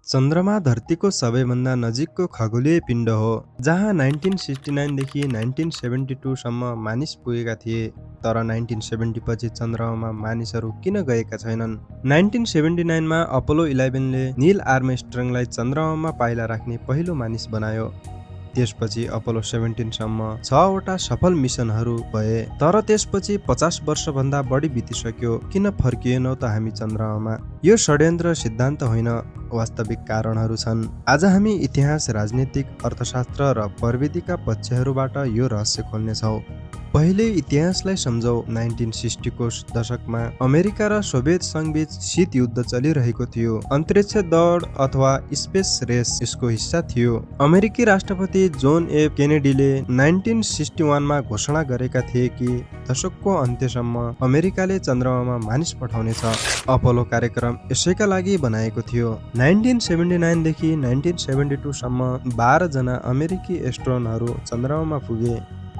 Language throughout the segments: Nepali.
चन्द्रमा धरतीको सबैभन्दा नजिकको खगोलीय पिण्ड हो, जहाँ 1969 देखि 1972 सम्म मानिस पुगेका थिए। तर 1970 पछि चन्द्रमामा मानिसहरू किन गएका छैनन्? 1979 मा अपोलो 11 ले नील आर्मस्ट्रङलाई चन्द्रमामा पाइला राख्ने पहिलो मानिस बनायो। त्यसपछि अपोलो 17 सम्म 6 वटा सफल मिसनहरू भए। तर त्यसपछि 50 वर्षभन्दा बढी बितिसक्यो। किन फर्किएनौँ त हामी चन्द्रमामा? यो षड्यन्त्र सिद्धान्त होइन, वास्तविक कारणहरू छन्। आज हामी इतिहास, राजनीतिक, अर्थशास्त्र र प्रविधिका पक्षहरूबाट यो रहस्य खोल्नेछौँ। पहिले इतिहासलाई सम्झौ। 1960 को दशकमा अमेरिका र सोभियत संघबीच शीत युद्ध चलिरहेको थियो। अन्तरिक्ष दौड अथवा स्पेस रेस यसको हिस्सा थियो। अमेरिकी राष्ट्रपति जोन एफ केनेडीले 1961 मा घोषणा गरेका थिए कि दशकको अन्त्यसम्म अमेरिकाले चन्द्रमामा मानिस पठाउनेछ। अपोलो कार्यक्रम यसैका लागि बनाएको थियो। 1979 देखि 1972 सम्म 12 जना अमेरिकी एस्ट्रोनटहरू चन्द्रमामा पुगे।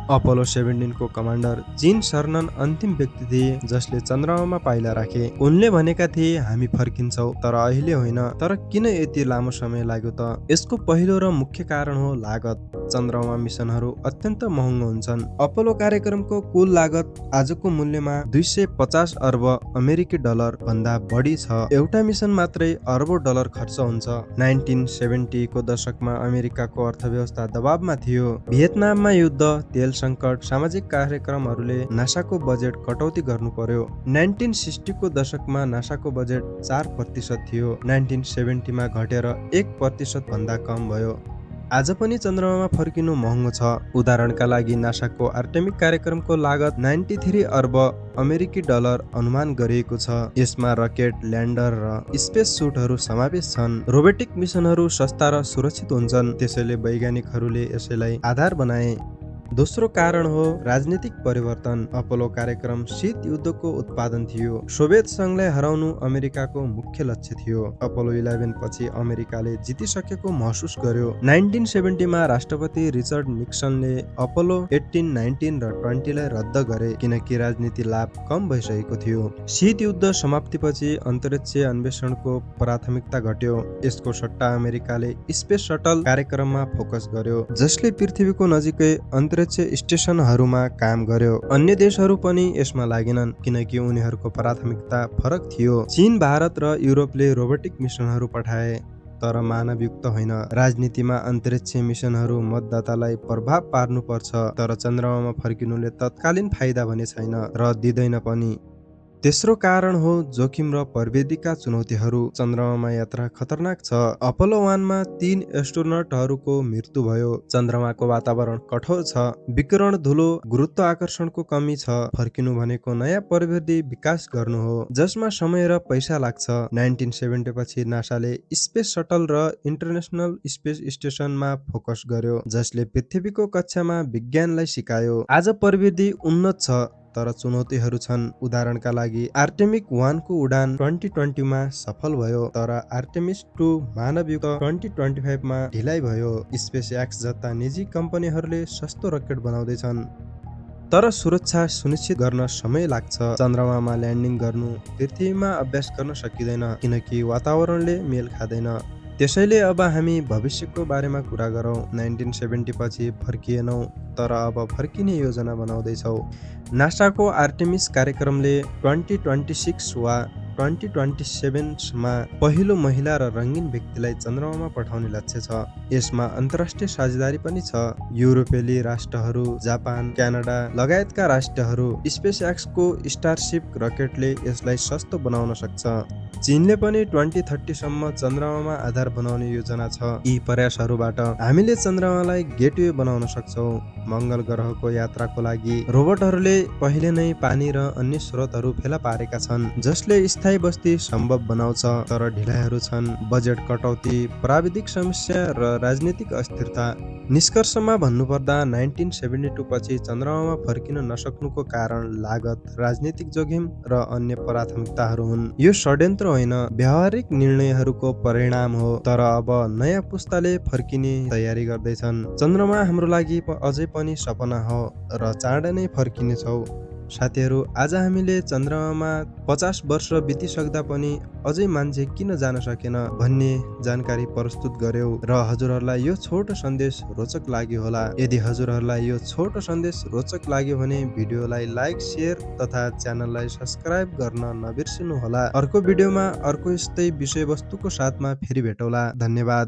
अपोलो 17 को कमान्डर जिन सर्नन अन्तिम व्यक्ति थिए जसले चन्द्रमामा पाइला राखे। उनले भनेका थिए, हामी फर्किन्छौँ, तर अहिले होइन। तर किन यति लामो समय लाग्यो त? यसको पहिलो र मुख्य कारण हो लागत। चन्द्रमा मिसनहरू अत्यन्त महँगो हुन्छन्। अपोलो कार्यक्रमको कुल लागत आजको मूल्यमा 250 अर्ब अमेरिकी डलर भन्दा बढी छ। एउटा मिसन मात्रै अर्बौं डलर खर्च हुन्छ। 1970 को दशकमा अमेरिकाको अर्थव्यवस्था दबावमा थियो। भियतनाममा युद्ध, तेल संकट, सामाजिक कार्यक्रमहरूले नासाको बजेट कटौती गर्नु पर्यो। 1960 को दशकमा नासाको बजेट 4% थियो। 1970 मा घटेर 1% भन्दा कम भयो। आज पनि चन्द्रमामा फर्किनु महँगो छ। उदाहरणका लागि नासाको आर्टेमिक कार्यक्रमको लागत 93 अर्ब अमेरिकी डलर अनुमान गरिएको छ। यसमा रकेट, ल्यान्डर र स्पेस सुटहरू समावेश छन्। रोबोटिक मिसनहरू सस्ता र सुरक्षित हुन्छन्, त्यसैले वैज्ञानिकहरूले यसैलाई आधार बनाए। दोस्रो कारण हो राजनीतिक परिवर्तन। अपोलो कार्यक्रम शीत युद्धको उत्पादन थियो। सोभियत संघलाई हराउनु अमेरिकाको मुख्य लक्ष्य थियो। अपोलो 11 पछि अमेरिकाले जितिसकेको महसुस गर्यो। 1970 मा राष्ट्रपति रिचर्ड निक्सनले अपोलो 18, 19 र 20 लाई रद्द गरे किनकि राजनीति लाभ कम भइसकेको थियो। शीत युद्ध समाप्तिपछि अन्तरिक्ष अन्वेषणको प्राथमिकता घट्यो। यसको सट्टा अमेरिकाले स्पेस शटल कार्यक्रममा फोकस गर्यो, जसले पृथ्वीको नजिकै अन्तरिक्ष स्टेसनहरूमा काम गर्यो। अन्य देशहरू पनि यसमा लागेनन् किनकि उनीहरूको प्राथमिकता फरक थियो। चीन, भारत र युरोपले रोबोटिक मिसनहरू पठाए, तर मानवयुक्त होइन। राजनीतिमा अन्तरिक्ष मिसनहरू मतदातालाई प्रभाव पार्नु पर्छ, तर चन्द्रमामा फर्किनुले तत्कालीन फाइदा भने छैन र दिँदैन पनि। तेस्रो कारण हो जोखिम र प्रविधिका चुनौतीहरू। चन्द्रमामा यात्रा खतरनाक छ। अपोलो 1 मा 3 एस्ट्रोनटहरूको मृत्यु भयो। चन्द्रमाको वातावरण कठोर छ, विकिरण, धुलो, गुरुत्वाकर्षणको कमी छ। फर्किनु भनेको नयाँ प्रविधि विकास गर्नु हो, जसमा समय र पैसा लाग्छ। 1970 पछि नासाले स्पेस शटल र इन्टरनेसनल स्पेस स्टेसनमा फोकस गर्यो, जसले पृथ्वीको कक्षामा विज्ञानलाई सिकायो। आज प्रविधि उन्नत छ, तर चुनौतीहरू छन्। उदाहरणका लागि आर्टेमिक 1 को उडान 2020 मा सफल भयो, तर आर्टेमिस 2 मानवयुक्त 2025 मा ढिलाइ भयो। स्पेस एक्स जस्ता निजी कम्पनीहरूले सस्तो रकेट बनाउँदैछन्, तर सुरक्षा सुनिश्चित गर्न समय लाग्छ। चन्द्रमामा ल्यान्डिङ गर्नु पृथ्वीमा अभ्यास गर्न सकिँदैन किनकि वातावरणले मेल खाँदैन। त्यसैले अब हामी भविष्यको बारेमा कुरा गरौँ। 1970 पछि फर्किएनौँ, तर अब फर्किने योजना बनाउँदैछौँ। नासाको आर्टेमिस कार्यक्रमले 2026 वा 2027 मा पहिलो महिला र रङ्गीन व्यक्तिलाई चन्द्रमामा पठाउने लक्ष्य छ। यसमा अन्तर्राष्ट्रिय साझेदारी पनि छ। युरोपेली राष्ट्रहरू, जापान, क्यानाडा लगायतका राष्ट्रहरू। स्पेस एक्सको स्टारशिप रकेटले यसलाई सस्तो बनाउन सक्छ। चीनले पनि 2030 सम्म चन्द्रमामा आधार बनाउने योजना छ। यी प्रयासहरूबाट हामीले चन्द्रमालाई गेटवे बनाउन सक्छौँ। मङ्गल ग्रहको यात्राको लागि रोबोटहरूले पहिले नै पानी र अन्य स्रोतहरू फेला पारेका छन्, जसले स्थायी बस्ती सम्भव बनाउँछ। तर ढिलाइहरू छन्, बजेट कटौती, प्राविधिक समस्या र राजनीतिक अस्थिरता। निष्कर्षमा भन्नुपर्दा 1972 पछि चन्द्रमामा फर्किन नसक्नुको कारण लागत, राजनीतिक जोखिम र अन्य प्राथमिकताहरू हुन्। यो षड्यन्त्र होइन, व्यावहारिक निर्णयहरूको परिणाम हो। तर अब नयाँ पुस्ताले फर्किने तयारी गर्दैछन्। चन्द्रमा हाम्रो लागि अझै पनि सपना हो र चाँडै नै फर्किनेछौँ। साथीहरू, आज हामीले चन्द्रमामा 50 वर्ष बितिसक्दा पनि अझै मान्छे किन जान सकेन भन्ने जानकारी प्रस्तुत गर्यौं र हजुरहरूलाई यो छोटो सन्देश रोचक लाग्यो होला। यदि हजुरहरूलाई यो छोटो सन्देश रोचक लाग्यो भने भिडियोलाई लाइक, शेयर तथा च्यानललाई सब्स्क्राइब गर्न नबिर्सिनु होला। अर्को भिडियोमा अर्को यस्तै विषयवस्तुको साथमा फेरि भेटौँला। धन्यवाद।